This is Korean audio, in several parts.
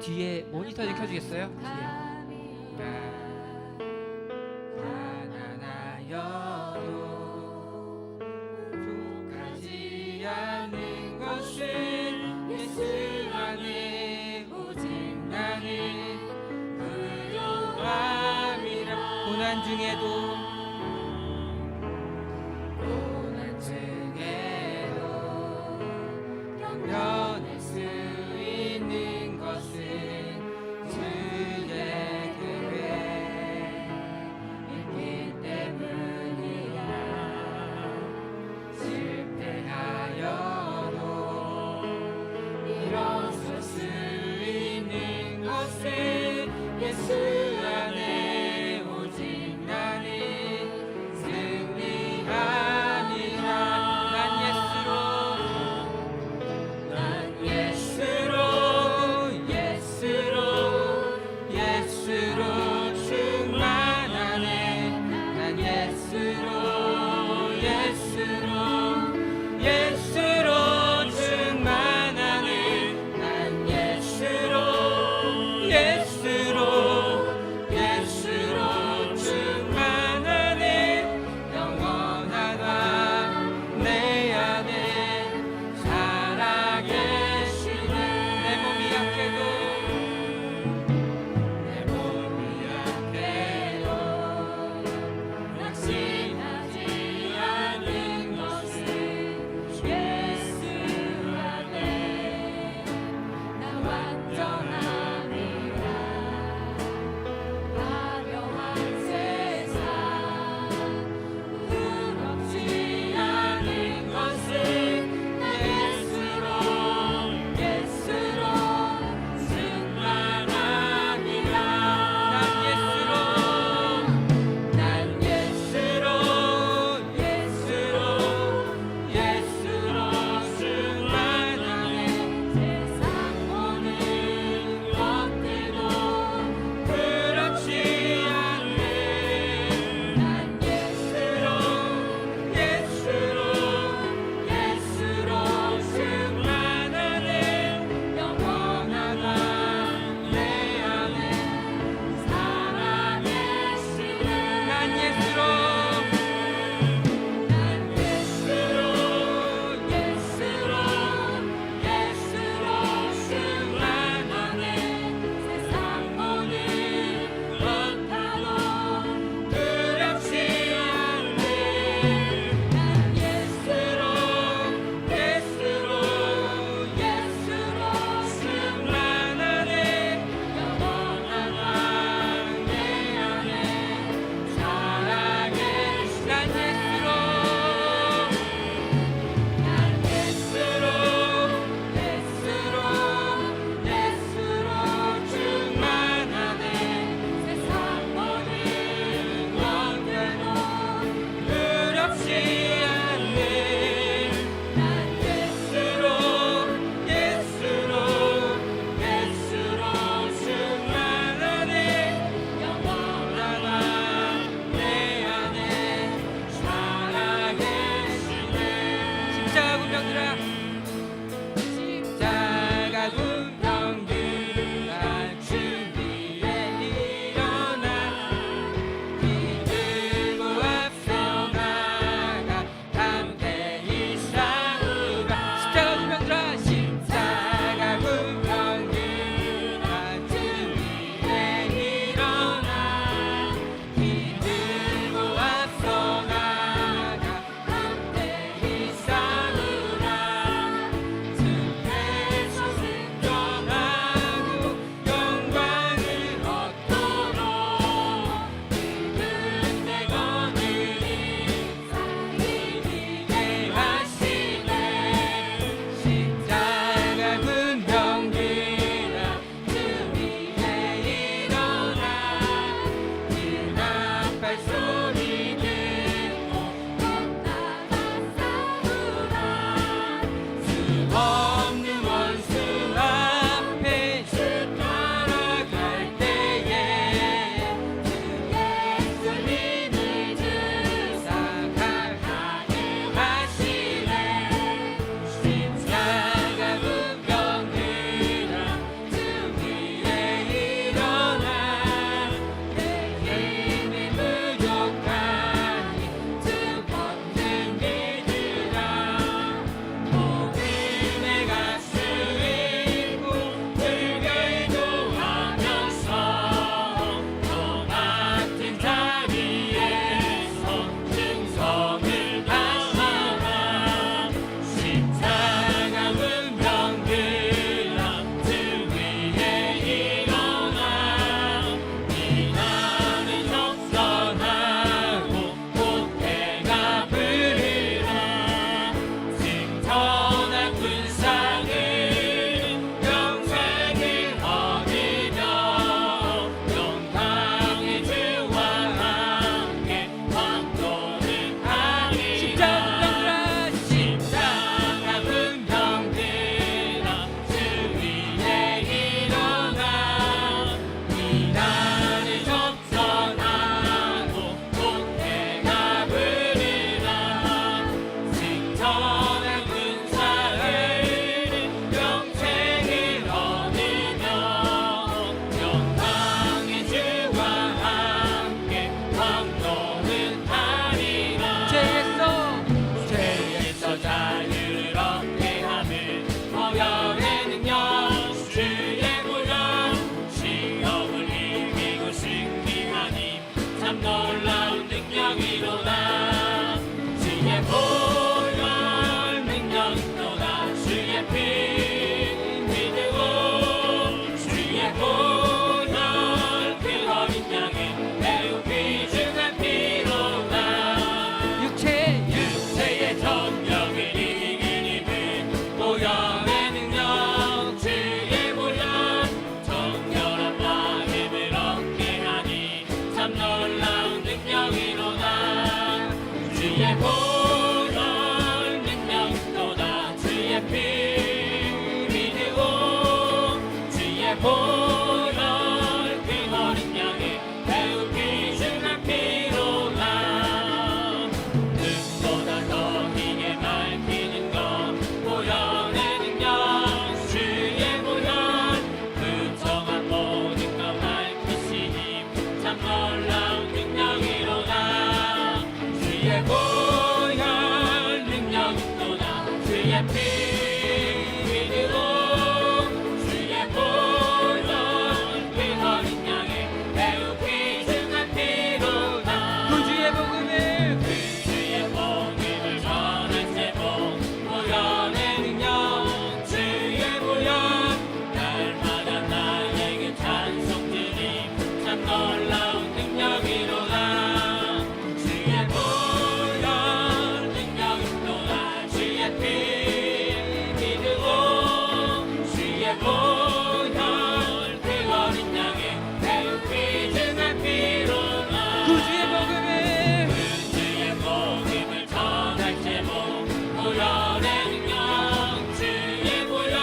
뒤에 모니터 좀 켜주겠어요? 뒤에. 가난하여도 부족하지 않은 것은 예수 안에 오직 나는 의로함이라. 고난 중에도 견뎌낼 수 있는 것은 주의 계획 있기 때문이야. 실패하여도 일어설 수 있는 것은 예수 안에 오직 나는 보혈 그 어린 양의 배우 귀중한 피로라 눈보다 더 희게 밝히는 것 보혈의 능력 주의 보혈 부정한 모든 것 밝히시니 참 놀라운 능력이로다 주의 보혈 능력이 또다 주의 피 믿으오 주의 보혈 그 어린 양의 배우 귀중한 피로다 그 주의 복음을 그 주의 복음을 전할 제목 보혈의 능력 주의 보혈 날마다 나에게 찬송 드림 참 놀라운 능력이로다 주의 보혈 능력이 또다 주의 피 믿으오 주의 보혈 그 어린 양의 배우 귀중한 피로다 그 주의 복음을 주의 복음을 전할 제목 보혈의 능력 주의 보혈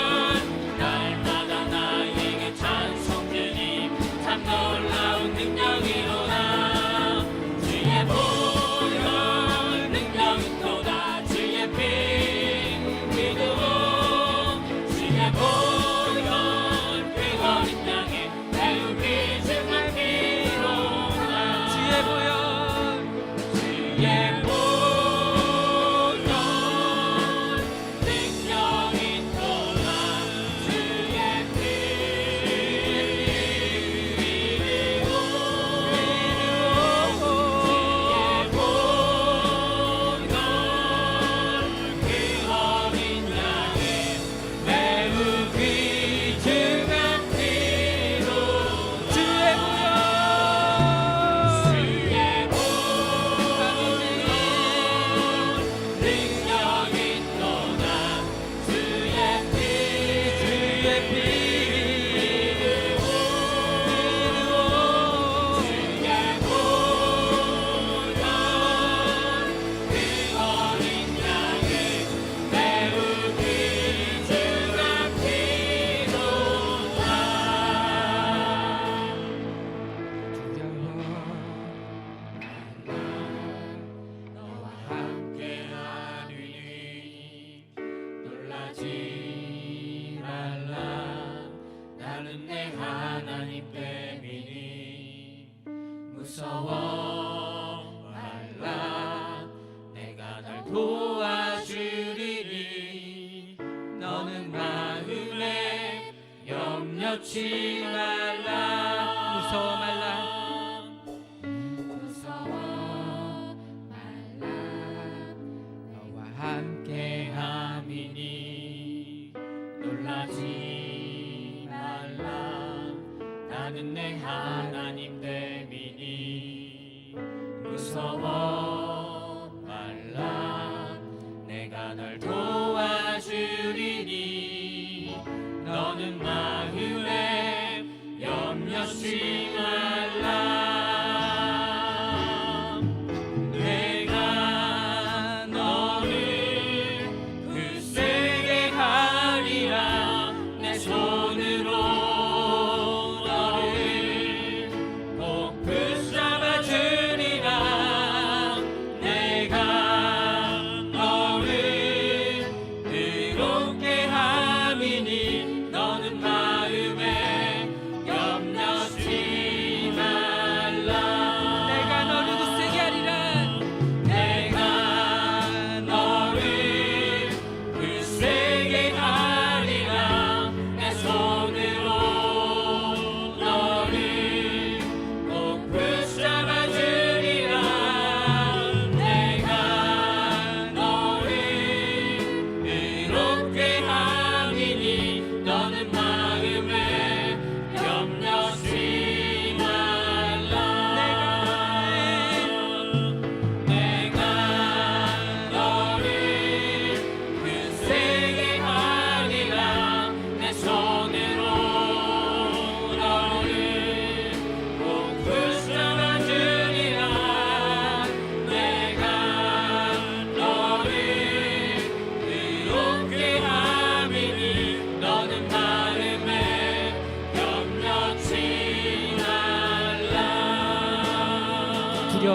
날마다 나에게 찬송 드림 참 놀라운 능력이로다 주의 보혈 능력이 또다 주의 피 믿으오 주의 보혈 그 어린 양의 배우 귀중한 피로다 주의 보혈 주의 보혈 능력이 또다 주의 피 믿으오 주의 보혈 그 어린 양의 매우 귀중한 피로다 주의 보혈 주의 보혈 능력이 또다 주의 피 주의 피 믿으오 주의 보혈 그 어린 양의 매우 귀중한 피로다 너와 함께하리니 놀라지 말라 나는 내 하나님 때문이니 무서워 말라 내가 널 도와주리니 너는 마음에 염려치 말라 무서워 말라 무서워 말라 너와 함께 함이니 놀라지 말라 나는 내 하나님 됨이니 무서워 말라 내가 널 도와주리니 너는 마음에 염려치 말라 내가 너를 굳세게 하리라 내 손으로 너를 꼭 붙잡아 주리라 내가 너를 의롭게 함이니 너는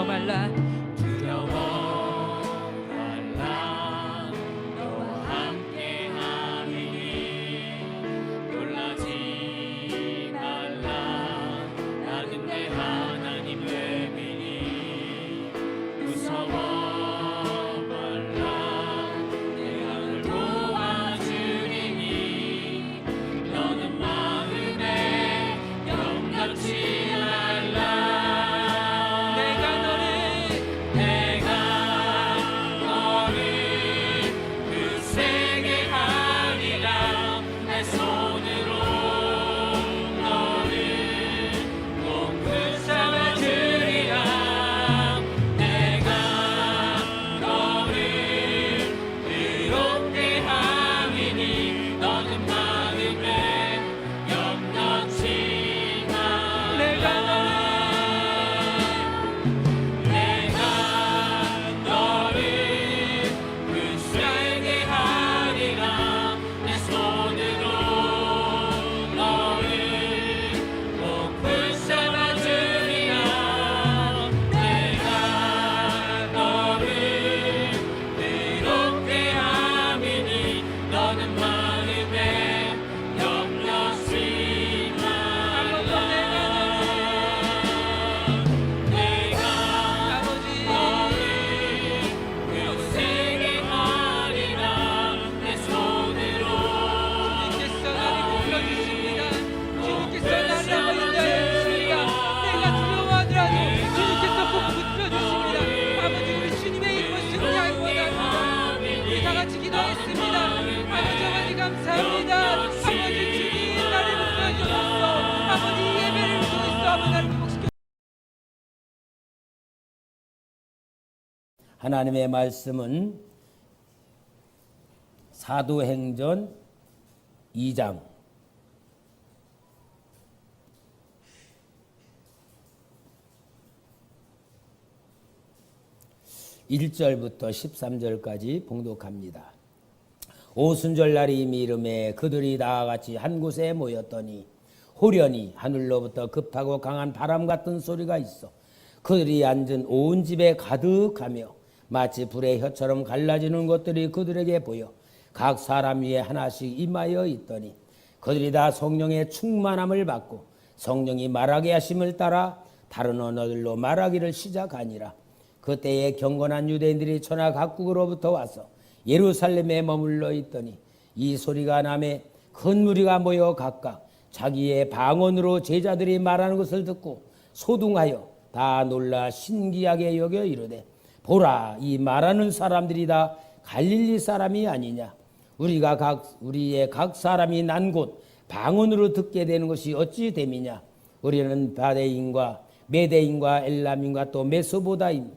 말라 두려워 말라 너와 함께 하리니 놀라지 말라 나는 내 하나님을 믿니 무서워 말라 내가 널 도와주리니 너는 마음에 염려치 말라 내가 너를 굳세게 하리라 내 손으로 너를 꼭 붙잡아 주리라 내가 너를 의롭게 함이니 너는 마음에 염려치 마 내가 너를 굳세게 하리라 내 손으로 너를 꼭 붙잡아 주리라 내가 너를 의롭게 함이니 너는 마음에 염려치 말라 내가 아버지 굳세게 하리라 내 손으로 주님께서 나를 불러주십니다. 주님께서 나를 한번 인도하여 주십니다. 내가 두려워하더라도 주님께서 꼭 붙여주십니다. 아버지 우리 주님의 이름을 승리하기 원합니다. 우리 다 같이 기도하겠습니다. 아버지 감사합니다. 아버지 주님 나를 붙여주소서. 아버지 이 예배를 통해서 아버지 나를 회복시켜 하나님의 말씀은 사도행전 2장 1절부터 13절까지 봉독합니다. 오순절 날이 이미 이름에 그들이 다 같이 한 곳에 모였더니 호련히 하늘로부터 급하고 강한 바람 같은 소리가 있어 그들이 앉은 온 집에 가득하며 마치 불의 혀처럼 갈라지는 것들이 그들에게 보여 각 사람 위에 하나씩 임하여 있더니 그들이 다 성령의 충만함을 받고 성령이 말하게 하심을 따라 다른 언어들로 말하기를 시작하니라. 그때에 경건한 유대인들이 천하 각국으로부터 와서 예루살렘에 머물러 있더니 이 소리가 나매 큰 무리가 모여 각각 자기의 방언으로 제자들이 말하는 것을 듣고 소둥하여 다 놀라 신기하게 여겨 이르되 보라 이 말하는 사람들이 다 갈릴리 사람이 아니냐 우리의 각 사람이 난 곳 방언으로 듣게 되는 것이 어찌 됨이냐 우리는 바데인과 메데인과 엘람인과 또 메소보다임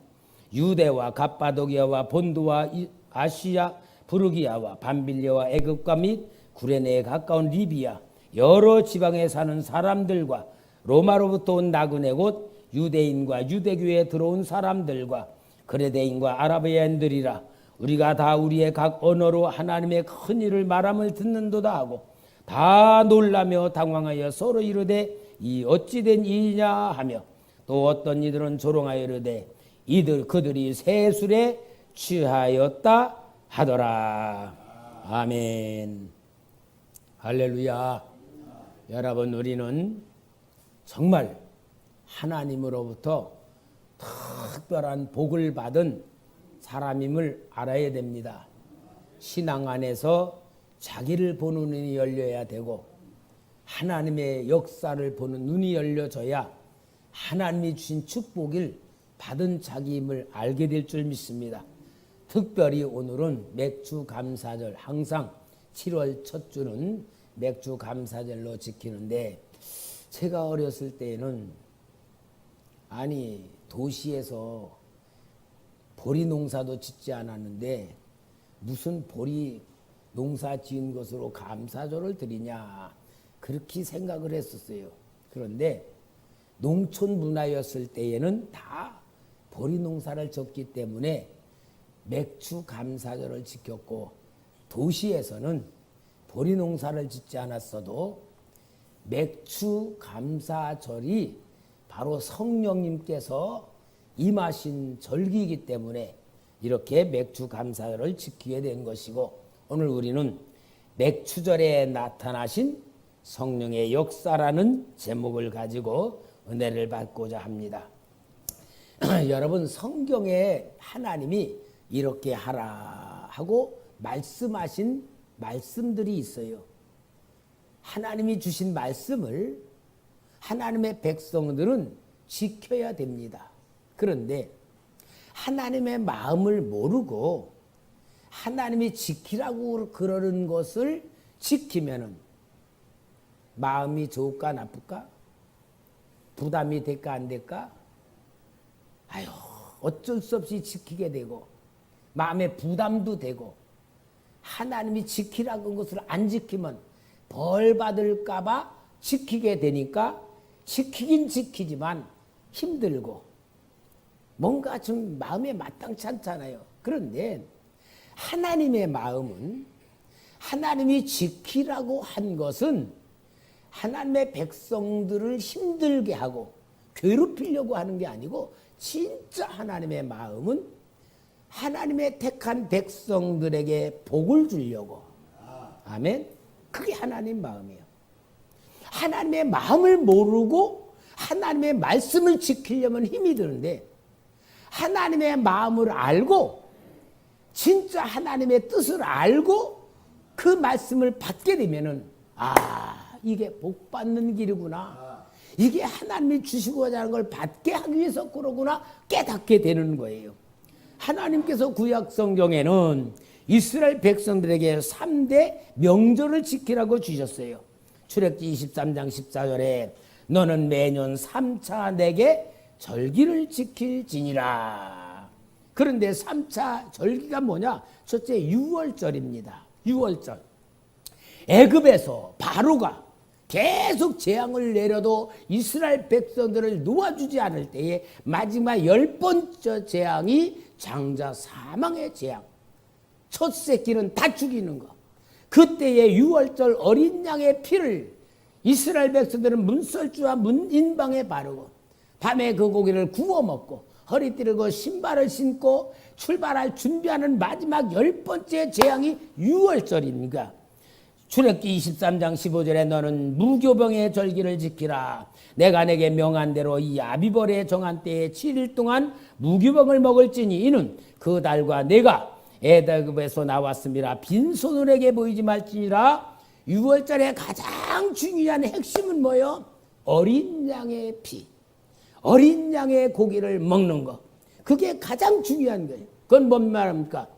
유대와 갑바도기아와 본도와 아시아 부르기아와 밤빌리아와 애굽과 및 구레네에 가까운 리비아 여러 지방에 사는 사람들과 로마로부터 온 나그네 곧 유대인과 유대교에 들어온 사람들과 그레데인과 아라비아인들이라 우리가 다 우리의 각 언어로 하나님의 큰 일을 말함을 듣는도다 하고 다 놀라며 당황하여 서로 이르되 이 어찌된 일이냐 하며 또 어떤 이들은 조롱하여 이르되 그들이 새 술에 취하였다 하더라. 아멘. 할렐루야. 여러분 우리는 정말 하나님으로부터 특별한 복을 받은 사람임을 알아야 됩니다. 신앙 안에서 자기를 보는 눈이 열려야 되고 하나님의 역사를 보는 눈이 열려져야 하나님이 주신 축복을 받은 자기임을 알게 될 줄 믿습니다. 특별히 오늘은 맥주 감사절, 항상 7월 첫 주는 맥주 감사절로 지키는데 제가 어렸을 때에는 도시에서 보리 농사도 짓지 않았는데 무슨 보리 농사 지은 것으로 감사절을 드리냐 그렇게 생각을 했었어요. 그런데 농촌 문화였을 때에는 다 보리 농사를 졌기 때문에 맥주 감사절을 지켰고 도시에서는 보리 농사를 짓지 않았어도 맥주 감사절이 바로 성령님께서 임하신 절기이기 때문에 이렇게 맥주 감사절을 지키게 된 것이고, 오늘 우리는 맥주절에 나타나신 성령의 역사라는 제목을 가지고 은혜를 받고자 합니다. 여러분, 성경에 하나님이 이렇게 하라 하고 말씀하신 말씀들이 있어요. 하나님이 주신 말씀을 하나님의 백성들은 지켜야 됩니다. 그런데 하나님의 마음을 모르고 하나님이 지키라고 그러는 것을 지키면은 마음이 좋을까 나쁠까? 부담이 될까 안 될까? 아유, 어쩔 수 없이 지키게 되고 마음에 부담도 되고, 하나님이 지키라고 한 것을 안 지키면 벌 받을까 봐 지키게 되니까 지키긴 지키지만 힘들고 뭔가 좀 마음에 마땅치 않잖아요. 그런데 하나님의 마음은, 하나님이 지키라고 한 것은 하나님의 백성들을 힘들게 하고 괴롭히려고 하는 게 아니고, 진짜 하나님의 마음은 하나님의 택한 백성들에게 복을 주려고. 아멘. 그게 하나님 마음이에요. 하나님의 마음을 모르고 하나님의 말씀을 지키려면 힘이 드는데, 하나님의 마음을 알고 진짜 하나님의 뜻을 알고 그 말씀을 받게 되면은, 아, 이게 복 받는 길이구나, 이게 하나님이 주시고자 하는 걸 받게 하기 위해서 그러구나 깨닫게 되는 거예요. 하나님께서 구약 성경에는 이스라엘 백성들에게 3대 명절을 지키라고 주셨어요. 출애굽기 23장 14절에 너는 매년 3차 내게 절기를 지킬지니라. 그런데 3차 절기가 뭐냐? 첫째, 유월절입니다. 유월절. 애굽에서 바로가 계속 재앙을 내려도 이스라엘 백성들을 놓아주지 않을 때에 마지막 10번째 재앙이 장자 사망의 재앙. 첫 새끼는 다 죽이는 거. 그때의 유월절 어린 양의 피를 이스라엘 백성들은 문설주와 문인방에 바르고 밤에 그 고기를 구워 먹고 허리띠를 그 신발을 신고 출발할 준비하는 마지막 10번째 재앙이 유월절입니다. 출애굽기 23장 15절에 너는 무교병의 절기를 지키라. 내가 내게 명한 대로 이 아비벌의 정한 때에 7일 동안 무교병을 먹을지니 이는 그 달과 내가 애굽에서 나왔음이라 빈손으로 내게 보이지 말지니라. 유월절의 가장 중요한 핵심은 뭐예요? 어린 양의 피, 어린 양의 고기를 먹는 것. 그게 가장 중요한 거예요. 그건 뭔 말입니까?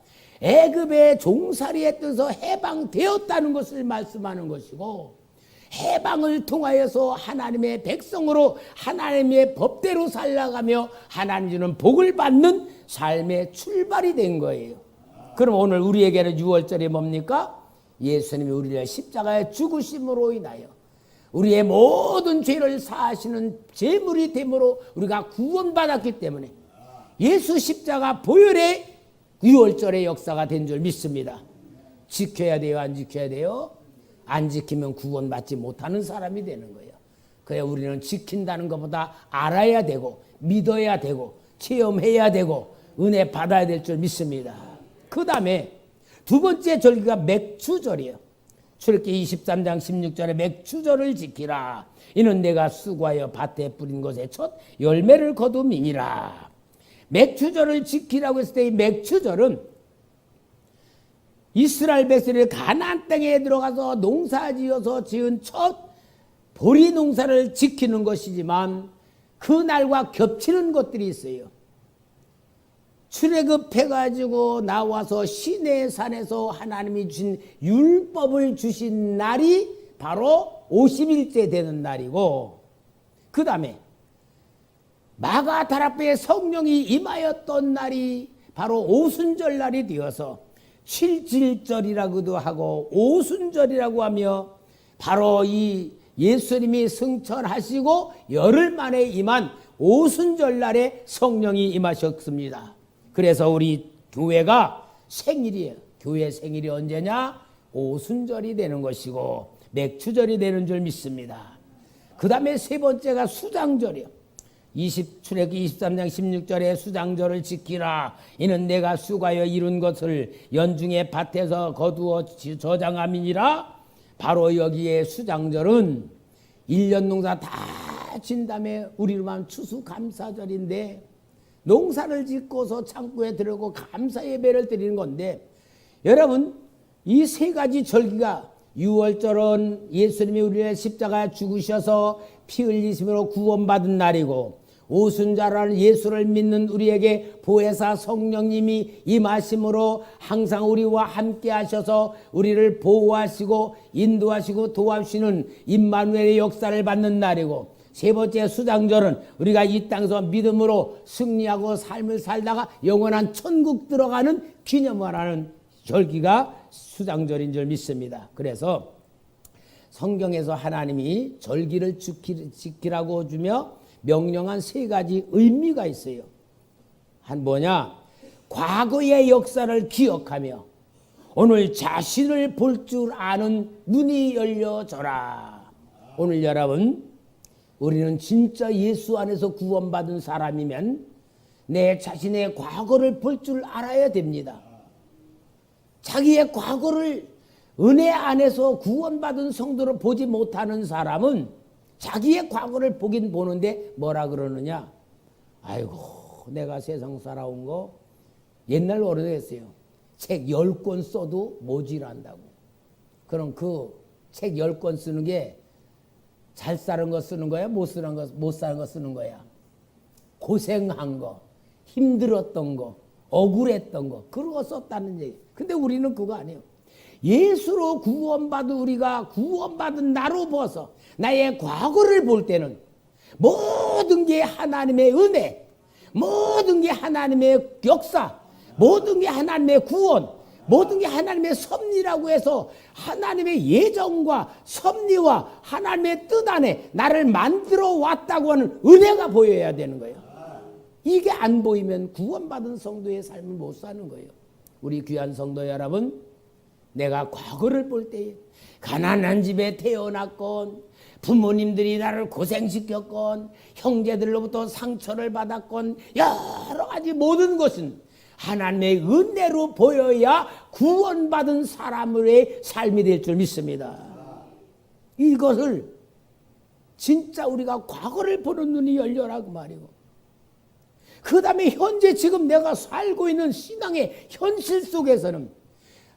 애굽의 종살이에 떠서 해방되었다는 것을 말씀하는 것이고, 해방을 통하여서 하나님의 백성으로 하나님의 법대로 살아가며 하나님 주는 복을 받는 삶의 출발이 된 거예요. 그럼 오늘 우리에게는 유월절이 뭡니까? 예수님이 우리를 십자가에 죽으심으로 인하여 우리의 모든 죄를 사하시는 제물이 됨으로 우리가 구원받았기 때문에 예수 십자가 보혈의 유월절의 역사가 된 줄 믿습니다. 지켜야 돼요? 안 지켜야 돼요? 안 지키면 구원받지 못하는 사람이 되는 거예요. 그래야 우리는 지킨다는 것보다 알아야 되고 믿어야 되고 체험해야 되고 은혜 받아야 될 줄 믿습니다. 그 다음에 두 번째 절기가 맥주절이에요. 출애굽기 23장 16절에 맥주절을 지키라. 이는 내가 수고하여 밭에 뿌린 것에 첫 열매를 거둠이니라. 맥주절을 지키라고 했을 때 이 맥주절은 이스라엘 백성이 가나안 땅에 들어가서 농사지어서 지은 첫 보리 농사를 지키는 것이지만 그 날과 겹치는 것들이 있어요. 출애굽해가지고 나와서 시내산에서 하나님이 주신 율법을 주신 날이 바로 50일째 되는 날이고, 그 다음에 마가다락방에 성령이 임하였던 날이 바로 오순절 날이 되어서 7질절이라고도 하고 오순절이라고 하며, 바로 이 예수님이 승천하시고 열흘 만에 임한 오순절 날에 성령이 임하셨습니다. 그래서 우리 교회가 생일이에요. 교회 생일이 언제냐? 오순절이 되는 것이고 맥주절이 되는 줄 믿습니다. 그 다음에 세 번째가 수장절이에요. 출애굽기 23장 16절에 수장절을 지키라. 이는 내가 수고하여 이룬 것을 연중에 밭에서 거두어 저장함이니라. 바로 여기에 수장절은 1년 농사 다 진 다음에 우리로만 추수감사절인데 농사를 짓고서 창고에 들어오고 감사 예배를 드리는 건데, 여러분 이 세 가지 절기가 유월절은 예수님이 우리의 십자가에 죽으셔서 피 흘리심으로 구원받은 날이고, 오순절은 예수를 믿는 우리에게 보혜사 성령님이 임하심으로 항상 우리와 함께 하셔서 우리를 보호하시고 인도하시고 도와주시는 임마누엘의 역사를 받는 날이고, 세 번째 수장절은 우리가 이 땅에서 믿음으로 승리하고 삶을 살다가 영원한 천국 들어가는 기념을 하는 절기가 수장절인 줄 믿습니다. 그래서 성경에서 하나님이 절기를 지키라고 주며 명령한 세 가지 의미가 있어요. 한 뭐냐? 과거의 역사를 기억하며 오늘 자신을 볼 줄 아는 눈이 열려져라. 오늘 여러분, 우리는 진짜 예수 안에서 구원받은 사람이면 내 자신의 과거를 볼 줄 알아야 됩니다. 자기의 과거를 은혜 안에서 구원받은 성도로 보지 못하는 사람은 자기의 과거를 보긴 보는데 뭐라 그러느냐? 아이고, 내가 세상 살아온 거 옛날 오래됐어요. 책 10권 써도 모질한다고. 그럼 그 책 10권 쓰는 게 잘 사는 거 쓰는 거야? 못 사는 거 쓰는 거야? 고생한 거, 힘들었던 거, 억울했던 거, 그런 거 썼다는 얘기. 근데 우리는 그거 아니에요. 예수로 구원받은 우리가 구원받은 나로 봐서 나의 과거를 볼 때는 모든 게 하나님의 은혜, 모든 게 하나님의 역사, 모든 게 하나님의 구원, 모든 게 하나님의 섭리라고 해서 하나님의 예정과 섭리와 하나님의 뜻 안에 나를 만들어 왔다고 하는 은혜가 보여야 되는 거예요. 이게 안 보이면 구원받은 성도의 삶을 못 사는 거예요. 우리 귀한 성도 여러분, 내가 과거를 볼 때에 가난한 집에 태어났건, 부모님들이 나를 고생시켰건, 형제들로부터 상처를 받았건, 여러 가지 모든 것은 하나님의 은혜로 보여야 구원받은 사람의 삶이 될 줄 믿습니다. 이것을 진짜 우리가 과거를 보는 눈이 열려라고 말이고, 그 다음에 현재 지금 내가 살고 있는 신앙의 현실 속에서는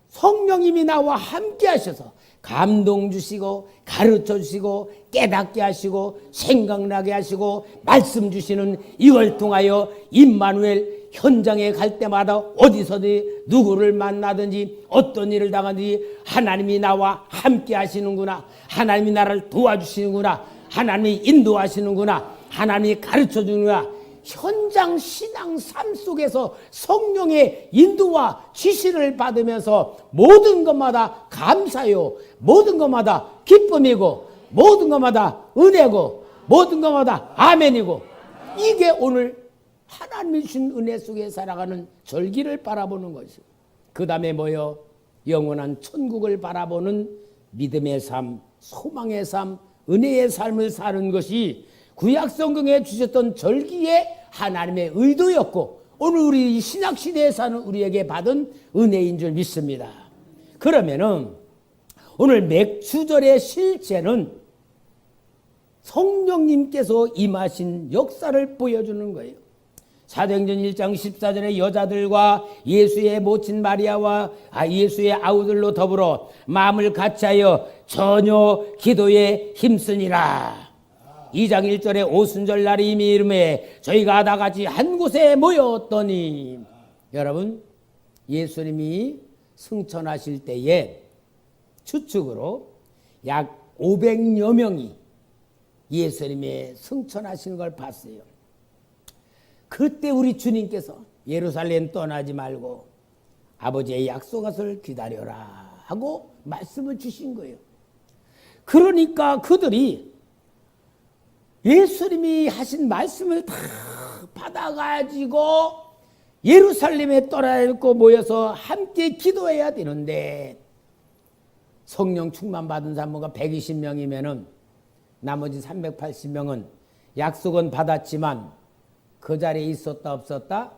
성령님이 나와 함께 하셔서 감동 주시고 가르쳐 주시고 깨닫게 하시고 생각나게 하시고 말씀 주시는 이걸 통하여 임마누엘 현장에 갈 때마다 어디서든 누구를 만나든지 어떤 일을 당하든지 하나님이 나와 함께 하시는구나, 하나님이 나를 도와주시는구나, 하나님이 인도하시는구나, 하나님이 가르쳐 주는구나. 현장 신앙 삶 속에서 성령의 인도와 지시를 받으면서 모든 것마다 감사요, 모든 것마다 기쁨이고, 모든 것마다 은혜고, 모든 것마다 아멘이고, 이게 오늘 하나님이 주신 은혜 속에 살아가는 절기를 바라보는 것이고, 그 다음에 뭐요? 영원한 천국을 바라보는 믿음의 삶, 소망의 삶, 은혜의 삶을 사는 것이 구약 성경에 주셨던 절기의 하나님의 의도였고, 오늘 우리 신약 시대에 사는 우리에게 받은 은혜인 줄 믿습니다. 그러면은 오늘 맥추절의 실제는 성령님께서 임하신 역사를 보여주는 거예요. 사도행전 1장 14절에 여자들과 예수의 모친 마리아와 예수의 아우들로 더불어 마음을 같이하여 전혀 기도에 힘쓰니라. 2장 1절에 오순절 날이 이미 이름에 저희가 다 같이 한 곳에 모였더니, 여러분 예수님이 승천하실 때에 추측으로 약 500여 명이 예수님의 승천하시는 걸 봤어요. 그때 우리 주님께서 예루살렘 떠나지 말고 아버지의 약속을 기다려라 하고 말씀을 주신 거예요. 그러니까 그들이 예수님이 하신 말씀을 다 받아가지고 예루살렘에 떠나고 모여서 함께 기도해야 되는데, 성령 충만 받은 사람가 120명이면은 나머지 380명은 약속은 받았지만 그 자리에 있었다 없었다?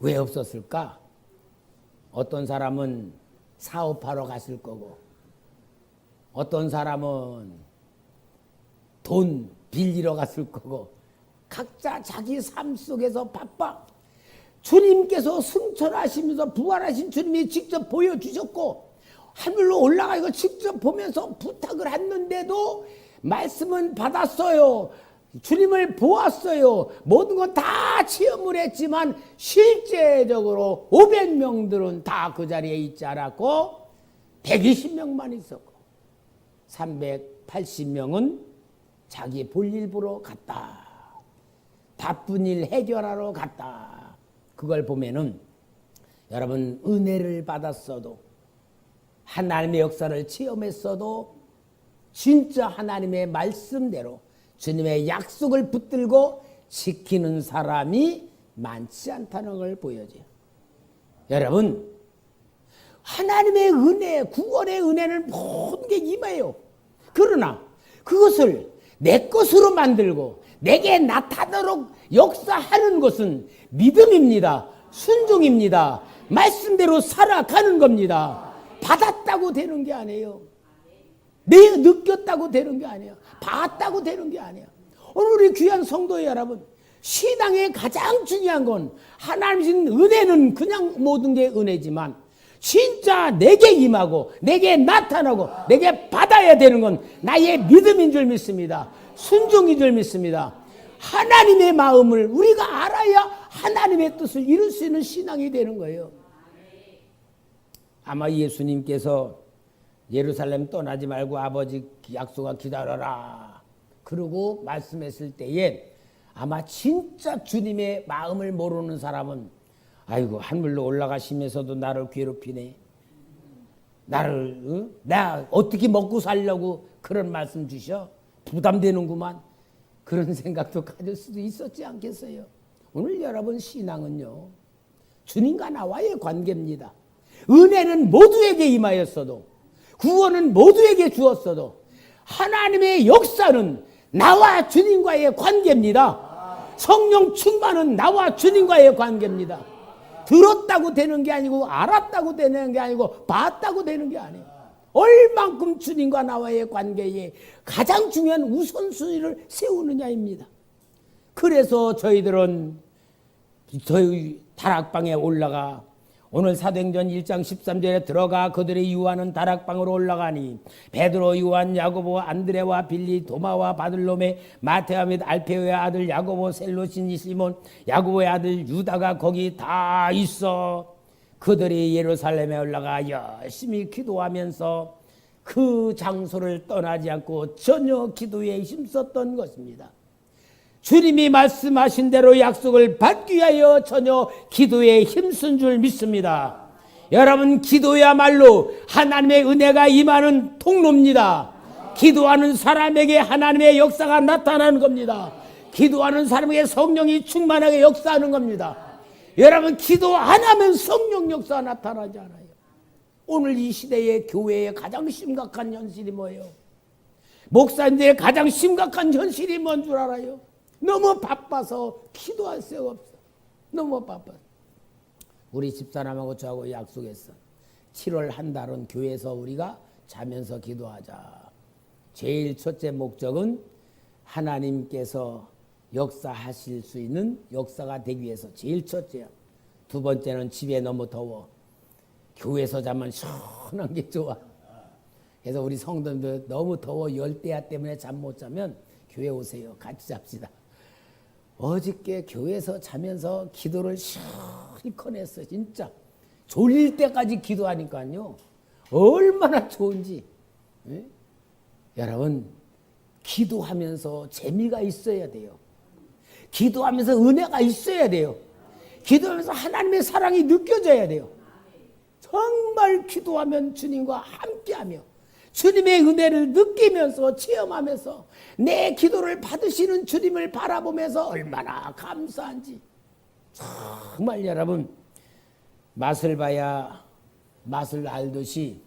왜 없었을까? 어떤 사람은 사업하러 갔을 거고, 어떤 사람은 돈 빌리러 갔을 거고, 각자 자기 삶 속에서 바빠. 주님께서 승천하시면서 부활하신 주님이 직접 보여주셨고, 하늘로 올라가 이거 직접 보면서 부탁을 했는데도 말씀은 받았어요. 주님을 보았어요. 모든 건 다 체험을 했지만 실제적으로 500명들은 다 그 자리에 있지 않았고 120명만 있었고 380명은 자기 볼일 보러 갔다. 바쁜 일 해결하러 갔다. 그걸 보면은 여러분, 은혜를 받았어도 하나님의 역사를 체험했어도 진짜 하나님의 말씀대로 주님의 약속을 붙들고 지키는 사람이 많지 않다는 걸 보여줘요. 여러분, 하나님의 은혜, 구원의 은혜는 모든 게 임해요. 그러나 그것을 내 것으로 만들고 내게 나타나도록 역사하는 것은 믿음입니다. 순종입니다. 말씀대로 살아가는 겁니다. 받았다고 되는 게 아니에요. 내가 느꼈다고 되는 게 아니에요. 봤다고 되는 게 아니에요. 오늘 우리 귀한 성도 여러분, 신앙의 가장 중요한 건 하나님 주신 은혜는 그냥 모든 게 은혜지만 진짜 내게 임하고 내게 나타나고 내게 받아야 되는 건 나의 믿음인 줄 믿습니다. 순종인 줄 믿습니다. 하나님의 마음을 우리가 알아야 하나님의 뜻을 이룰 수 있는 신앙이 되는 거예요. 아마 예수님께서 예루살렘 떠나지 말고 아버지 약속아 기다려라 그러고 말씀했을 때에 아마 진짜 주님의 마음을 모르는 사람은 아이고, 하늘로 올라가시면서도 나를 괴롭히네, 나를 나 어떻게 먹고 살려고 그런 말씀 주셔, 부담되는구만, 그런 생각도 가질 수도 있었지 않겠어요? 오늘 여러분, 신앙은요 주님과 나와의 관계입니다. 은혜는 모두에게 임하였어도, 구원은 모두에게 주었어도 하나님의 역사는 나와 주님과의 관계입니다. 성령 충만은 나와 주님과의 관계입니다. 들었다고 되는 게 아니고 알았다고 되는 게 아니고 봤다고 되는 게 아니에요. 얼만큼 주님과 나와의 관계에 가장 중요한 우선순위를 세우느냐입니다. 그래서 저희들은 저희 다락방에 올라가 오늘 사도행전 1장 13절에 들어가 그들이 유하는 다락방으로 올라가니 베드로, 요한, 야고보, 안드레와 빌리, 도마와 바들로메, 마테와 및 알페오의 아들 야고보, 셀로신 시몬, 야고보의 아들 유다가 거기 다 있어. 그들이 예루살렘에 올라가 열심히 기도하면서 그 장소를 떠나지 않고 전혀 기도에 힘썼던 것입니다. 주님이 말씀하신 대로 약속을 받기 위하여 전혀 기도에 힘쓴 줄 믿습니다. 여러분, 기도야말로 하나님의 은혜가 임하는 통로입니다. 기도하는 사람에게 하나님의 역사가 나타나는 겁니다. 기도하는 사람에게 성령이 충만하게 역사하는 겁니다. 여러분, 기도 안 하면 성령 역사가 나타나지 않아요. 오늘 이 시대의 교회의 가장 심각한 현실이 뭐예요? 목사님들의 가장 심각한 현실이 뭔 줄 알아요? 너무 바빠서 기도할 새가 없어. 너무 바빠. 우리 집사람하고 저하고 약속했어. 7월 한 달은 교회에서 우리가 자면서 기도하자. 제일 첫째 목적은 하나님께서 역사하실 수 있는 역사가 되기 위해서 제일 첫째야. 두 번째는 집에 너무 더워. 교회에서 자면 시원한 게 좋아. 그래서 우리 성도님들 너무 더워 열대야 때문에 잠 못 자면 교회 오세요. 같이 잡시다. 어저께 교회에서 자면서 기도를 실컷 했어요. 진짜 졸릴 때까지 기도하니까요 얼마나 좋은지. 예? 여러분, 기도하면서 재미가 있어야 돼요. 기도하면서 은혜가 있어야 돼요. 기도하면서 하나님의 사랑이 느껴져야 돼요. 정말 기도하면 주님과 함께하며 주님의 은혜를 느끼면서 체험하면서 내 기도를 받으시는 주님을 바라보면서 얼마나 감사한지. 정말 여러분, 맛을 봐야 맛을 알듯이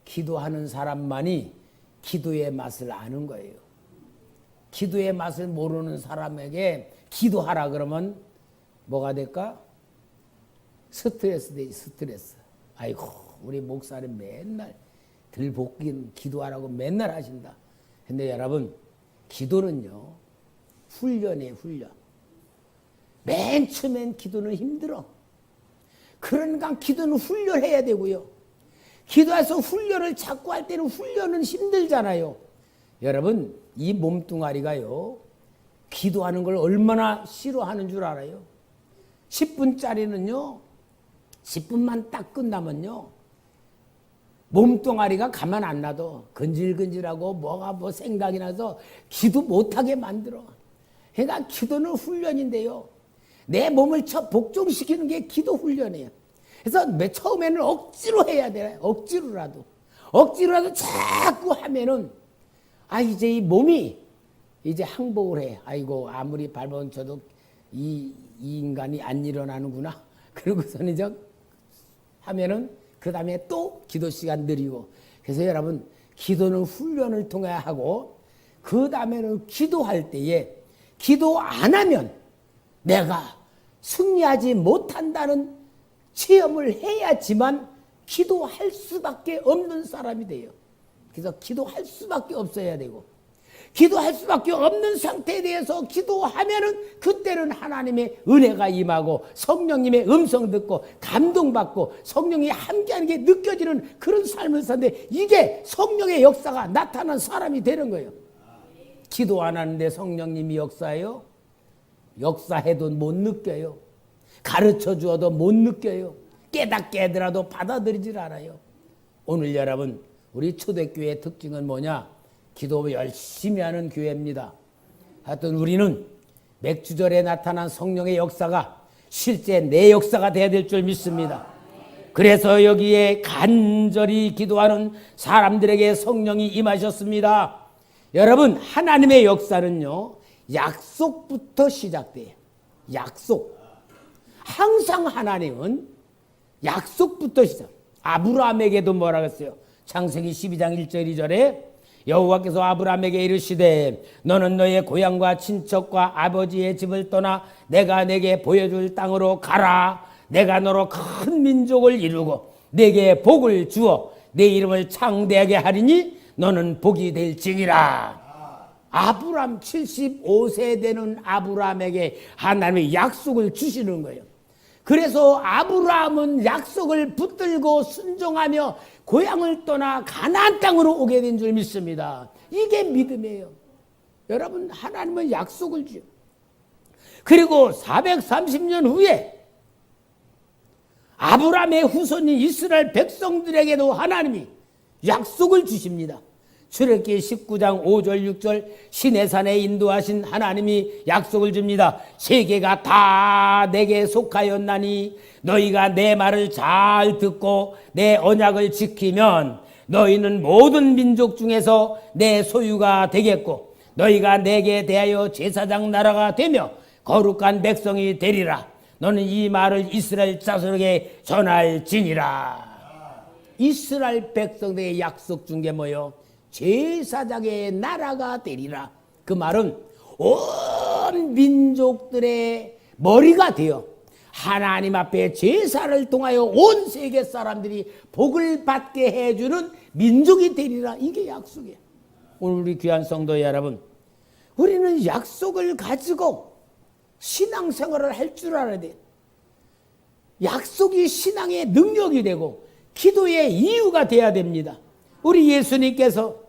기도하는 사람만이 기도의 맛을 아는 거예요. 기도의 맛을 모르는 사람에게 기도하라 그러면 뭐가 될까? 스트레스 되지, 스트레스. 아이고, 우리 목사님 맨날 들볶인 기도하라고 맨날 하신다. 근데 여러분, 기도는요, 훈련이에요, 훈련. 맨 처음엔 기도는 힘들어. 그러니까 기도는 훈련해야 되고요. 기도해서 훈련을 자꾸 할 때는 훈련은 힘들잖아요. 여러분, 이 몸뚱아리가요, 기도하는 걸 얼마나 싫어하는 줄 알아요? 10분짜리는요, 10분만 딱 끝나면요, 몸뚱아리가 가만 안 놔도 근질근질하고 뭐가 뭐 생각이 나서 기도 못하게 만들어. 그러니까 기도는 훈련인데요. 내 몸을 복종시키는 게 기도 훈련이에요. 그래서 처음에는 억지로 해야 돼. 억지로라도 자꾸 하면은 이제 이 몸이 이제 항복을 해. 아이고, 아무리 밟아온 쳐도 이 인간이 안 일어나는구나. 그러고서는 이제 하면은 그 다음에 또 기도 시간 느리고. 그래서 여러분, 기도는 훈련을 통해 하고, 그 다음에는 기도할 때에 기도 안 하면 내가 승리하지 못한다는 체험을 해야지만 기도할 수밖에 없는 사람이 돼요. 그래서 기도할 수밖에 없어야 되고, 기도할 수밖에 없는 상태에 대해서 기도하면은 그때는 하나님의 은혜가 임하고 성령님의 음성 듣고 감동받고 성령이 함께하는 게 느껴지는 그런 삶을 사는데, 이게 성령의 역사가 나타난 사람이 되는 거예요. 기도 안 하는데 성령님이 역사해요? 역사해도 못 느껴요. 가르쳐 주어도 못 느껴요. 깨닫게 하더라도 받아들이질 않아요. 오늘 여러분, 우리 초대교회의 특징은 뭐냐? 기도 열심히 하는 교회입니다. 하여튼 우리는 맥주절에 나타난 성령의 역사가 실제 내 역사가 돼야 될 줄 믿습니다. 그래서 여기에 간절히 기도하는 사람들에게 성령이 임하셨습니다. 여러분, 하나님의 역사는요, 약속부터 시작돼요. 약속. 항상 하나님은 약속부터 시작. 아브라함에게도 뭐라 그랬어요? 창세기 12장 1절 2절에 여호와께서 아브라함에게 이르시되 너는 너의 고향과 친척과 아버지의 집을 떠나 내가 내게 보여줄 땅으로 가라. 내가 너로 큰 민족을 이루고 내게 복을 주어 내 이름을 창대하게 하리니 너는 복이 될지니라. 아브라함 75세 되는 아브라함에게 하나님의 약속을 주시는 거예요. 그래서 아브라함은 약속을 붙들고 순종하며 고향을 떠나 가나안 땅으로 오게 된 줄 믿습니다. 이게 믿음이에요. 여러분, 하나님은 약속을 줘요. 그리고 430년 후에 아브라함의 후손인 이스라엘 백성들에게도 하나님이 약속을 주십니다. 출애굽기 19장 5절 6절 시내산에 인도하신 하나님이 약속을 줍니다. 세계가 다 내게 속하였나니 너희가 내 말을 잘 듣고 내 언약을 지키면 너희는 모든 민족 중에서 내 소유가 되겠고 너희가 내게 대하여 제사장 나라가 되며 거룩한 백성이 되리라. 너는 이 말을 이스라엘 자손에게 전할지니라. 이스라엘 백성들에게 약속 준 게 뭐예요? 제사장의 나라가 되리라. 그 말은 온 민족들의 머리가 되어 하나님 앞에 제사를 통하여 온 세계 사람들이 복을 받게 해주는 민족이 되리라. 이게 약속이에요. 오늘 우리 귀한 성도 여러분, 우리는 약속을 가지고 신앙생활을 할 줄 알아야 돼요. 약속이 신앙의 능력이 되고 기도의 이유가 돼야 됩니다. 우리 예수님께서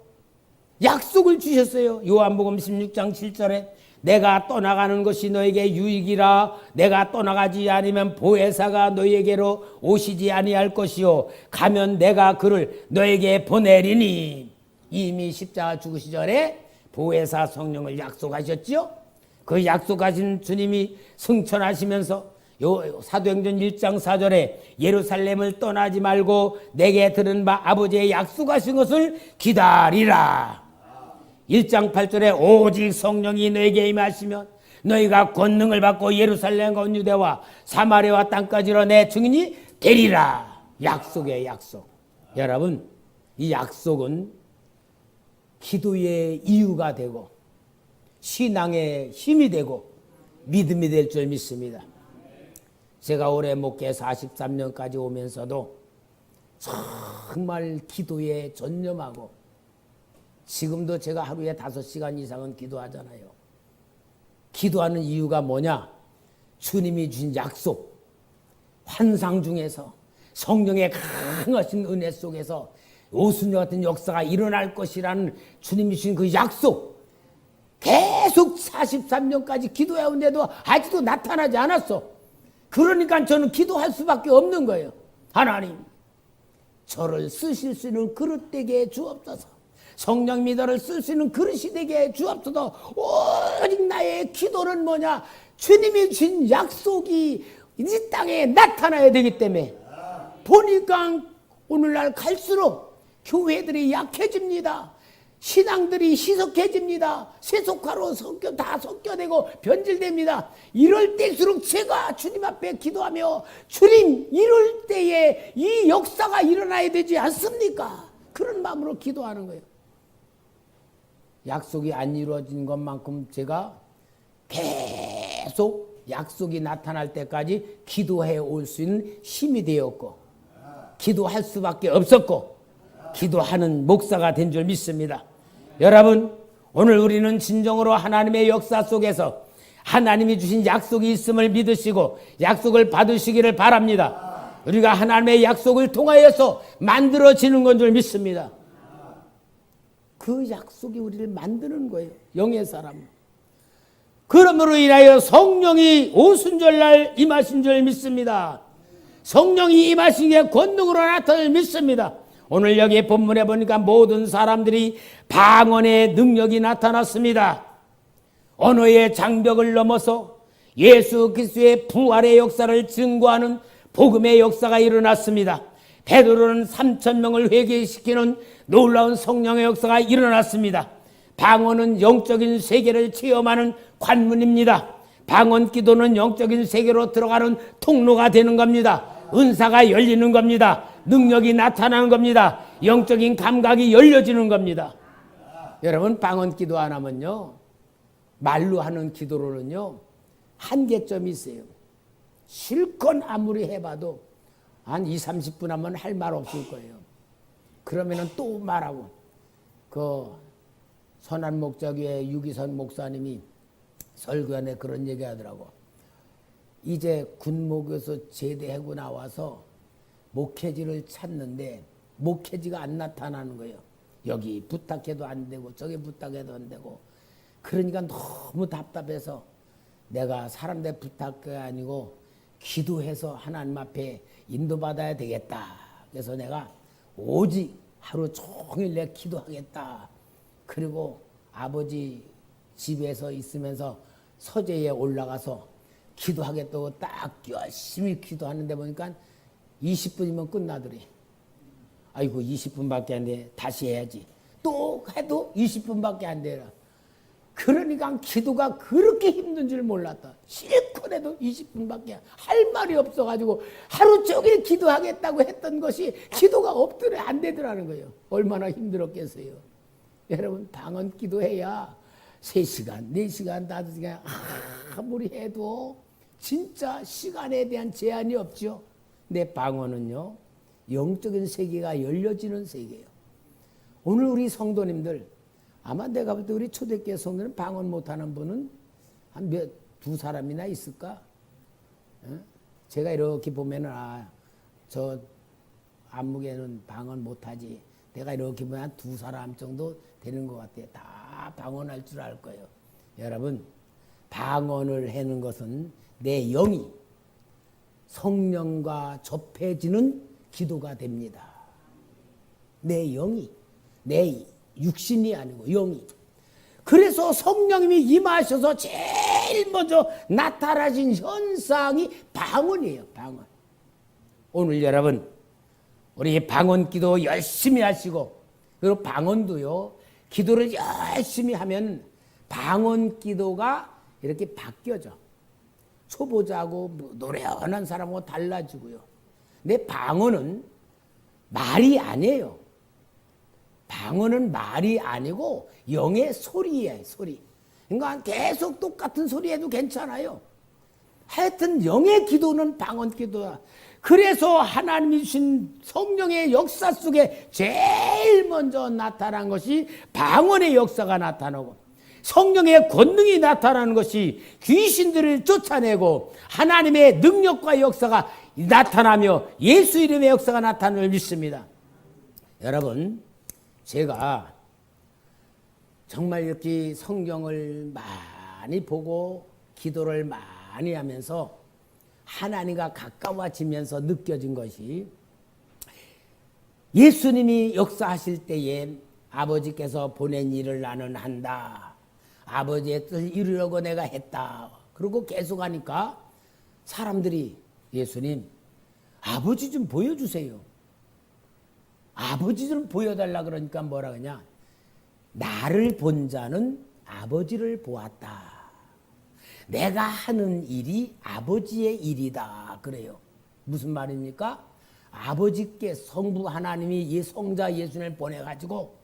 약속을 주셨어요. 요한복음 16장 7절에 내가 떠나가는 것이 너에게 유익이라. 내가 떠나가지 않으면 보혜사가 너에게로 오시지 아니할 것이요 가면 내가 그를 너에게 보내리니. 이미 십자가 죽으시 전에 보혜사 성령을 약속하셨죠. 그 약속하신 주님이 승천하시면서 사도행전 1장 4절에 예루살렘을 떠나지 말고 내게 들은 바 아버지의 약속하신 것을 기다리라. 1장 8절에 오직 성령이 너에게 임하시면 너희가 권능을 받고 예루살렘과 온 유대와 사마리아와 땅까지로 내 증인이 되리라. 약속이에요, 약속. 여러분, 이 약속은 기도의 이유가 되고 신앙의 힘이 되고 믿음이 될 줄 믿습니다. 제가 올해 목회 43년까지 오면서도 정말 기도에 전념하고 지금도 제가 하루에 5시간 이상은 기도하잖아요. 기도하는 이유가 뭐냐? 주님이 주신 약속, 환상 중에서 성령의 강하신 은혜 속에서 오순절 같은 역사가 일어날 것이라는 주님이 주신 그 약속, 계속 43년까지 기도해온데도 아직도 나타나지 않았어. 그러니까 저는 기도할 수밖에 없는 거예요. 하나님, 저를 쓰실 수 있는 그릇 되게 해 주옵소서. 성령 믿어를 쓸 수 있는 그릇이 되게 해 주옵소서. 오직 나의 기도는 뭐냐? 주님이 주신 약속이 이 땅에 나타나야 되기 때문에 보니까 오늘날 갈수록 교회들이 약해집니다. 신앙들이 희석해집니다. 세속화로 다 섞여되고 변질됩니다. 이럴 때일수록 제가 주님 앞에 기도하며 주님, 이럴 때에 이 역사가 일어나야 되지 않습니까? 그런 마음으로 기도하는 거예요. 약속이 안 이루어진 것만큼 제가 계속 약속이 나타날 때까지 기도해 올 수 있는 힘이 되었고 기도할 수밖에 없었고 기도하는 목사가 된 줄 믿습니다. 여러분, 오늘 우리는 진정으로 하나님의 역사 속에서 하나님이 주신 약속이 있음을 믿으시고 약속을 받으시기를 바랍니다. 우리가 하나님의 약속을 통하여서 만들어지는 건 줄 믿습니다. 그 약속이 우리를 만드는 거예요. 영의 사람. 그러므로 인하여 성령이 오순절날 임하신 줄 믿습니다. 성령이 임하신 게 권능으로 나타날 줄 믿습니다. 오늘 여기 본문에 보니까 모든 사람들이 방언의 능력이 나타났습니다. 언어의 장벽을 넘어서 예수 그리스도의 부활의 역사를 증거하는 복음의 역사가 일어났습니다. 베드로는 3,000명을 회개시키는 놀라운 성령의 역사가 일어났습니다. 방언은 영적인 세계를 체험하는 관문입니다. 방언 기도는 영적인 세계로 들어가는 통로가 되는 겁니다. 은사가 열리는 겁니다. 능력이 나타나는 겁니다. 영적인 감각이 열려지는 겁니다. 여러분, 방언 기도 안 하면요, 말로 하는 기도로는요 한계점이 있어요. 실컷 아무리 해봐도 한 20-30분 하면 할 말 없을 거예요. 그러면은 또 말하고. 그 선한목자교회 유기선 목사님이 설교안에 그런 얘기 하더라고. 이제 군목에서 제대하고 나와서 목회지를 찾는데 목회지가 안 나타나는 거예요. 여기 부탁해도 안 되고 저기 부탁해도 안 되고. 그러니까 너무 답답해서 내가 사람들 부탁이 아니고 기도해서 하나님 앞에 인도받아야 되겠다. 그래서 내가 오직 하루 종일 내 기도하겠다. 그리고 아버지 집에서 있으면서 서재에 올라가서 기도하겠다고 딱 열심히 기도하는데 보니까 20분이면 끝나더래. 아이고 20분밖에 안 돼. 다시 해야지. 또 해도 20분밖에 안 되라. 그러니까 기도가 그렇게 힘든 줄 몰랐다. 실컷 해도 20분밖에 할 말이 없어가지고 하루 종일 기도하겠다고 했던 것이 기도가 없더래. 안 되더라는 거예요. 얼마나 힘들었겠어요. 여러분, 방언 기도해야 3시간, 4시간, 5시간 아무리 해도 진짜 시간에 대한 제한이 없죠. 내 방언은요, 영적인 세계가 열려지는 세계예요. 오늘 우리 성도님들, 아마 내가 볼 때 우리 초대교회 성도는 방언 못하는 분은 한 두 사람이나 있을까? 제가 이렇게 보면은, 저 안목에는 방언 못하지. 내가 이렇게 보면 한 2사람 정도 되는 것 같아요. 다 방언할 줄 알 거예요. 여러분, 방언을 하는 것은 내 영이 성령과 접해지는 기도가 됩니다. 내 영이, 내 육신이 아니고 영이. 그래서 성령님이 임하셔서 제일 먼저 나타나신 현상이 방언이에요. 방언. 오늘 여러분, 우리 방언 기도 열심히 하시고, 그리고 방언도요, 기도를 열심히 하면 방언 기도가 이렇게 바뀌어져. 초보자하고 노련한 사람하고 달라지고요. 근데 방언은 말이 아니에요. 방언은 말이 아니고 영의 소리예요. 소리. 그러니까 계속 똑같은 소리 해도 괜찮아요. 하여튼 영의 기도는 방언 기도야. 그래서 하나님이 주신 성령의 역사 속에 제일 먼저 나타난 것이 방언의 역사가 나타나고, 성령의 권능이 나타나는 것이 귀신들을 쫓아내고 하나님의 능력과 역사가 나타나며 예수 이름의 역사가 나타나는 걸 믿습니다. 여러분, 제가 정말 이렇게 성경을 많이 보고 기도를 많이 하면서 하나님과 가까워지면서 느껴진 것이, 예수님이 역사하실 때에 아버지께서 보낸 일을 나는 한다. 아버지의 뜻을 이루려고 내가 했다. 그리고 계속 하니까 사람들이 예수님, 아버지 좀 보여주세요. 아버지 좀 보여달라 그러니까 뭐라 그러냐? 나를 본 자는 아버지를 보았다. 내가 하는 일이 아버지의 일이다. 그래요. 무슨 말입니까? 아버지께 성부 하나님이 성자 예수님을 보내가지고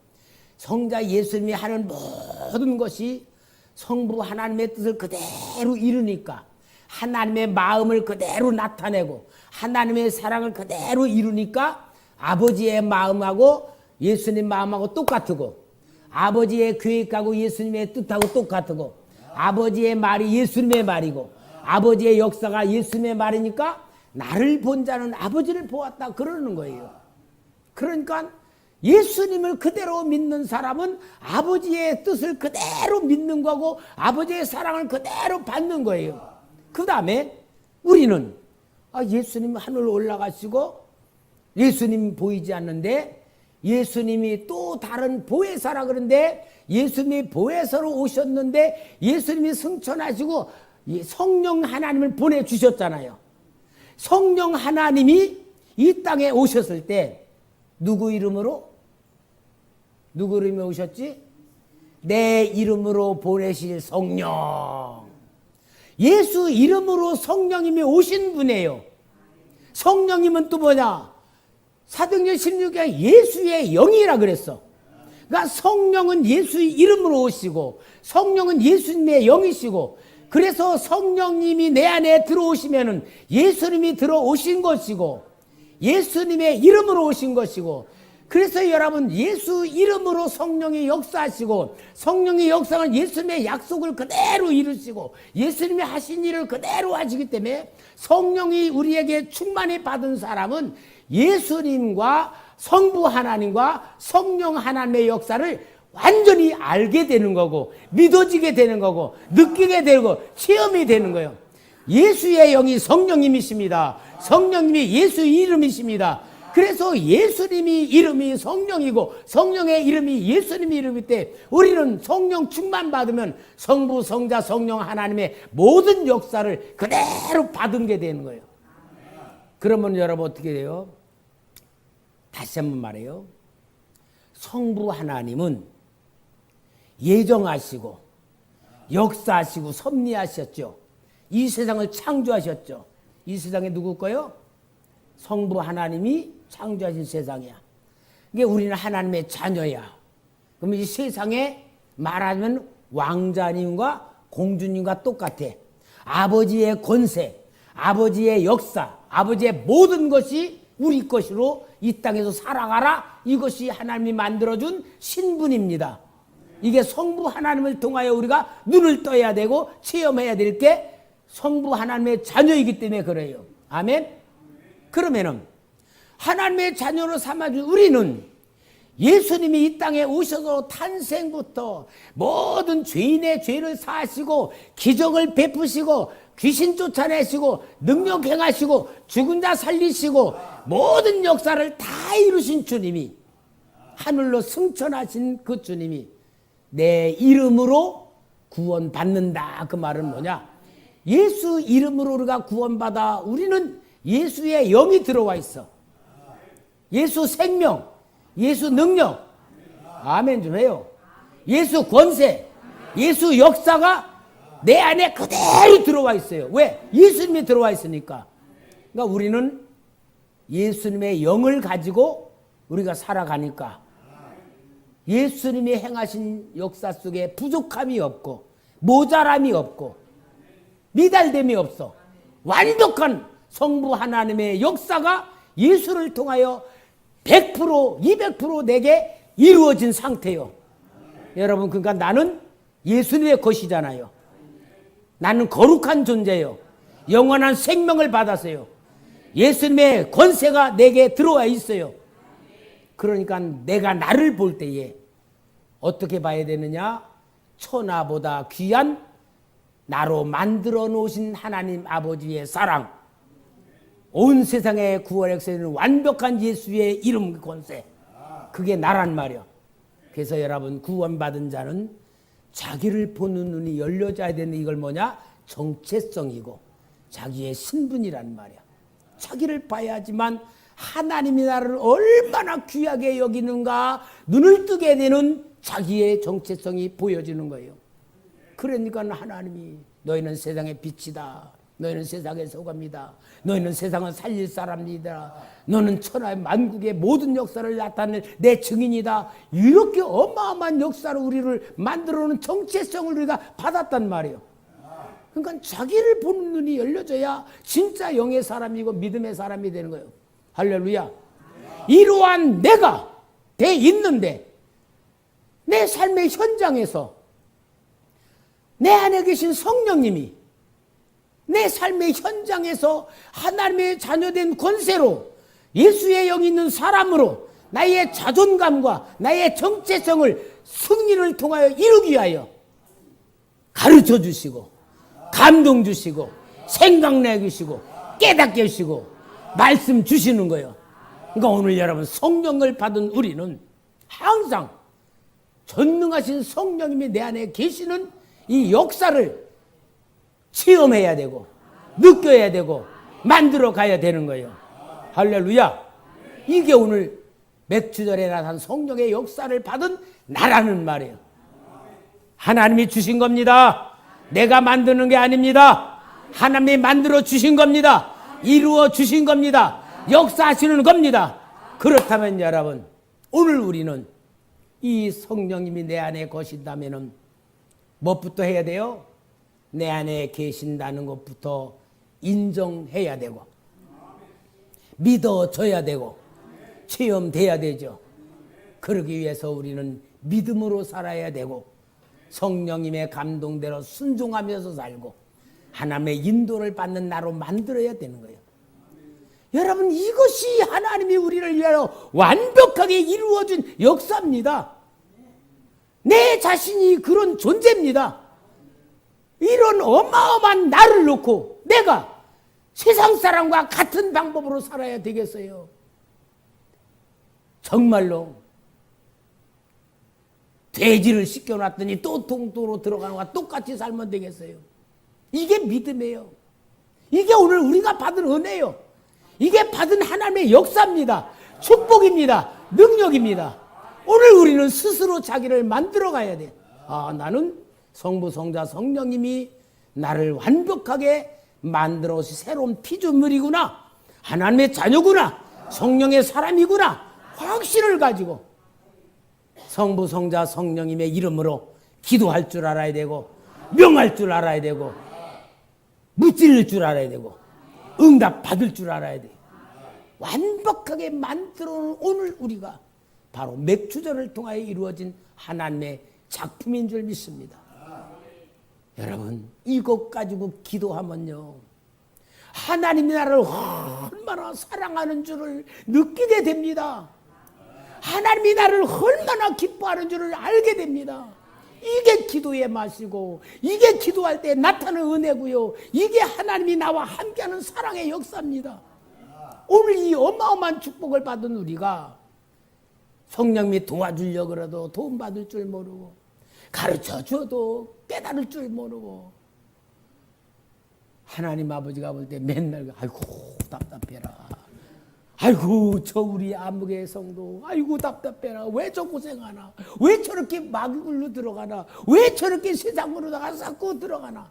성자 예수님이 하는 모든 것이 성부 하나님의 뜻을 그대로 이루니까, 하나님의 마음을 그대로 나타내고 하나님의 사랑을 그대로 이루니까 아버지의 마음하고 예수님 마음하고 똑같고, 아버지의 계획하고 예수님의 뜻하고 똑같고, 아버지의 말이 예수님의 말이고 아버지의 역사가 예수님의 말이니까 나를 본 자는 아버지를 보았다 그러는 거예요. 그러니까 예수님을 그대로 믿는 사람은 아버지의 뜻을 그대로 믿는 거고 아버지의 사랑을 그대로 받는 거예요. 그 다음에 우리는 예수님 하늘 올라가시고 예수님 보이지 않는데, 예수님이 또 다른 보혜사라 그러는데, 예수님이 보혜사로 오셨는데 예수님이 승천하시고 성령 하나님을 보내주셨잖아요. 성령 하나님이 이 땅에 오셨을 때 누구 이름으로? 누구 이름에 오셨지? 내 이름으로 보내실 성령. 예수 이름으로 성령님이 오신 분이에요. 성령님은 또 뭐냐? 사도행전 16에 예수의 영이라 그랬어. 그러니까 성령은 예수의 이름으로 오시고 성령은 예수님의 영이시고, 그래서 성령님이 내 안에 들어오시면은 예수님이 들어오신 것이고 예수님의 이름으로 오신 것이고, 그래서 여러분 예수 이름으로 성령이 역사하시고 성령의 역사는 예수님의 약속을 그대로 이루시고 예수님이 하신 일을 그대로 하시기 때문에 성령이 우리에게 충만히 받은 사람은 예수님과 성부 하나님과 성령 하나님의 역사를 완전히 알게 되는 거고 믿어지게 되는 거고 느끼게 되고 체험이 되는 거예요. 예수의 영이 성령님이십니다. 성령님이 예수 이름이십니다. 그래서 예수님이 이름이 성령이고 성령의 이름이 예수님의 이름일 때 우리는 성령 충만 받으면 성부 성자 성령 하나님의 모든 역사를 그대로 받은 게 되는 거예요. 그러면 여러분 어떻게 돼요? 다시 한번 말해요. 성부 하나님은 예정하시고 역사하시고 섭리하셨죠. 이 세상을 창조하셨죠. 이 세상에 누구 거요? 성부 하나님이 창조하신 세상이야. 이게 우리는 하나님의 자녀야. 그럼 이 세상에 말하면 왕자님과 공주님과 똑같아. 아버지의 권세, 아버지의 역사, 아버지의 모든 것이 우리 것으로 이 땅에서 살아가라. 이것이 하나님이 만들어준 신분입니다. 이게 성부 하나님을 통하여 우리가 눈을 떠야 되고 체험해야 될 게 성부 하나님의 자녀이기 때문에 그래요. 아멘. 그러면은 하나님의 자녀로 삼아준 우리는 예수님이 이 땅에 오셔서 탄생부터 모든 죄인의 죄를 사하시고 기적을 베푸시고 귀신 쫓아내시고 능력 행하시고 죽은 자 살리시고 모든 역사를 다 이루신 주님이, 하늘로 승천하신 그 주님이 내 이름으로 구원받는다. 그 말은 뭐냐? 예수 이름으로 우리가 구원받아 우리는 예수의 영이 들어와 있어. 예수 생명, 예수 능력, 아멘 좀 해요. 예수 권세, 예수 역사가 내 안에 그대로 들어와 있어요. 왜? 예수님이 들어와 있으니까. 그러니까 우리는 예수님의 영을 가지고 우리가 살아가니까 예수님이 행하신 역사 속에 부족함이 없고 모자람이 없고 미달됨이 없어. 완벽한 성부 하나님의 역사가 예수를 통하여 100% 200% 내게 이루어진 상태요. 여러분, 그러니까 나는 예수님의 것이잖아요. 나는 거룩한 존재요. 영원한 생명을 받았어요. 예수님의 권세가 내게 들어와 있어요. 그러니까 내가 나를 볼 때에 어떻게 봐야 되느냐? 천하보다 귀한 나로 만들어 놓으신 하나님 아버지의 사랑, 온 세상의 구원에 쓰는 완벽한 예수의 이름 권세, 그게 나란 말이야. 그래서 여러분, 구원받은 자는 자기를 보는 눈이 열려져야 되는, 이걸 뭐냐? 정체성이고 자기의 신분이란 말이야. 자기를 봐야지만 하나님이 나를 얼마나 귀하게 여기는가 눈을 뜨게 되는 자기의 정체성이 보여지는 거예요. 그러니까 하나님이 너희는 세상의 빛이다. 너희는 세상의 소금이다. 너희는 세상을 살릴 사람이다. 너는 천하의 만국의 모든 역사를 나타낼 내 증인이다. 이렇게 어마어마한 역사로 우리를 만들어놓은 정체성을 우리가 받았단 말이에요. 그러니까 자기를 보는 눈이 열려져야 진짜 영의 사람이고 믿음의 사람이 되는 거예요. 할렐루야. 이러한 내가 돼 있는데 내 삶의 현장에서 내 안에 계신 성령님이 내 삶의 현장에서 하나님의 자녀된 권세로 예수의 영이 있는 사람으로 나의 자존감과 나의 정체성을 승리를 통하여 이루기 위하여 가르쳐 주시고 감동 주시고 생각나게 주시고 깨닫게 해주시고 말씀 주시는 거예요. 그러니까 오늘 여러분, 성령을 받은 우리는 항상 전능하신 성령님이 내 안에 계시는 이 역사를 체험해야 되고 느껴야 되고 만들어 가야 되는 거예요. 할렐루야. 이게 오늘 맥주절에 나타난 성령의 역사를 받은 나라는 말이에요. 하나님이 주신 겁니다. 내가 만드는 게 아닙니다. 하나님이 만들어 주신 겁니다. 이루어 주신 겁니다. 역사하시는 겁니다. 그렇다면 여러분, 오늘 우리는 이 성령님이 내 안에 거신다면은 무엇부터 해야 돼요? 내 안에 계신다는 것부터 인정해야 되고 믿어져야 되고 체험돼야 되죠. 그러기 위해서 우리는 믿음으로 살아야 되고 성령님의 감동대로 순종하면서 살고 하나님의 인도를 받는 나로 만들어야 되는 거예요. 여러분, 이것이 하나님이 우리를 위하여 완벽하게 이루어진 역사입니다. 내 자신이 그런 존재입니다. 이런 어마어마한 나를 놓고 내가 세상 사람과 같은 방법으로 살아야 되겠어요? 정말로 돼지를 씻겨놨더니 또 동토로 들어가는 것과 똑같이 살면 되겠어요? 이게 믿음이에요. 이게 오늘 우리가 받은 은혜요. 이게 받은 하나님의 역사입니다. 축복입니다. 능력입니다. 오늘 우리는 스스로 자기를 만들어 가야 돼. 아, 나는 성부, 성자, 성령님이 나를 완벽하게 만들어 오신 새로운 피조물이구나. 하나님의 자녀구나. 성령의 사람이구나. 확신을 가지고 성부, 성자, 성령님의 이름으로 기도할 줄 알아야 되고 명할 줄 알아야 되고 무찔릴 줄 알아야 되고 응답 받을 줄 알아야 돼. 완벽하게 만들어 놓은 오늘 우리가 바로 맥주전을 통하여 이루어진 하나님의 작품인 줄 믿습니다. 여러분, 이것 가지고 기도하면요, 하나님이 나를 얼마나 사랑하는 줄을 느끼게 됩니다. 하나님이 나를 얼마나 기뻐하는 줄을 알게 됩니다. 이게 기도의 맛이고 이게 기도할 때 나타나는 은혜고요. 이게 하나님이 나와 함께하는 사랑의 역사입니다. 오늘 이 어마어마한 축복을 받은 우리가 성령님이 도와주려고 그래도 도움받을 줄 모르고 가르쳐줘도 깨달을 줄 모르고 하나님 아버지가 볼 때 맨날 아이고 답답해라. 아이고 저 우리 암흑의 성도 아이고 답답해라. 왜 저 고생하나. 왜 저렇게 마귀굴로 들어가나. 왜 저렇게 세상으로 나가 자꾸 들어가나.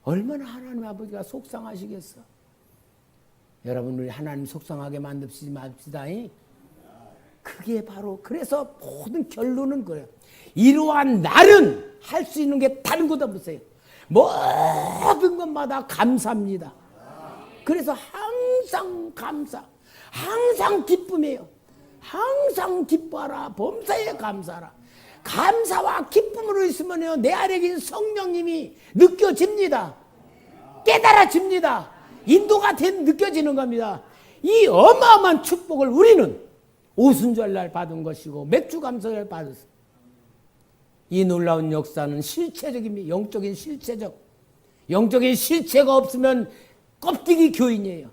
얼마나 하나님 아버지가 속상하시겠어. 여러분, 우리 하나님 속상하게 만듭시지 맙시다. 그게 바로 그래서 모든 결론은 그래요. 이러한 날은 할 수 있는 게 다른 것도 없어요. 모든 것마다 감사합니다. 그래서 항상 감사, 항상 기쁨이에요. 항상 기뻐하라, 범사에 감사하라. 감사와 기쁨으로 있으면요, 내 안에 계신 성령님이 느껴집니다. 깨달아집니다. 인도가 느껴지는 겁니다. 이 어마어마한 축복을 우리는 오순절날 받은 것이고 맥주 감사를 받았어요. 이 놀라운 역사는 실체적입니다. 영적인 실체적. 영적인 실체가 없으면 껍데기 교인이에요.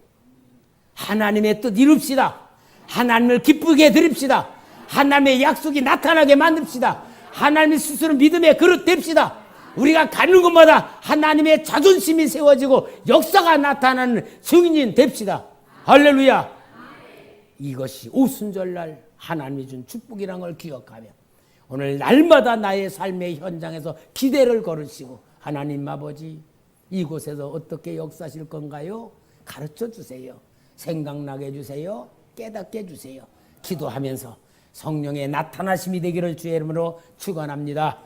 하나님의 뜻 이룹시다. 하나님을 기쁘게 드립시다. 하나님의 약속이 나타나게 만듭시다. 하나님의 스스로 믿음의 그릇 됩시다. 우리가 가는 곳마다 하나님의 자존심이 세워지고 역사가 나타나는 증인 됩시다. 할렐루야. 이것이 오순절날 하나님이 준 축복이라는 걸 기억하며 오늘 날마다 나의 삶의 현장에서 기대를 걸으시고 하나님 아버지 이곳에서 어떻게 역사하실 건가요? 가르쳐 주세요. 생각나게 해주세요. 깨닫게 해주세요. 기도하면서 성령의 나타나심이 되기를 주의 이름으로 축원합니다.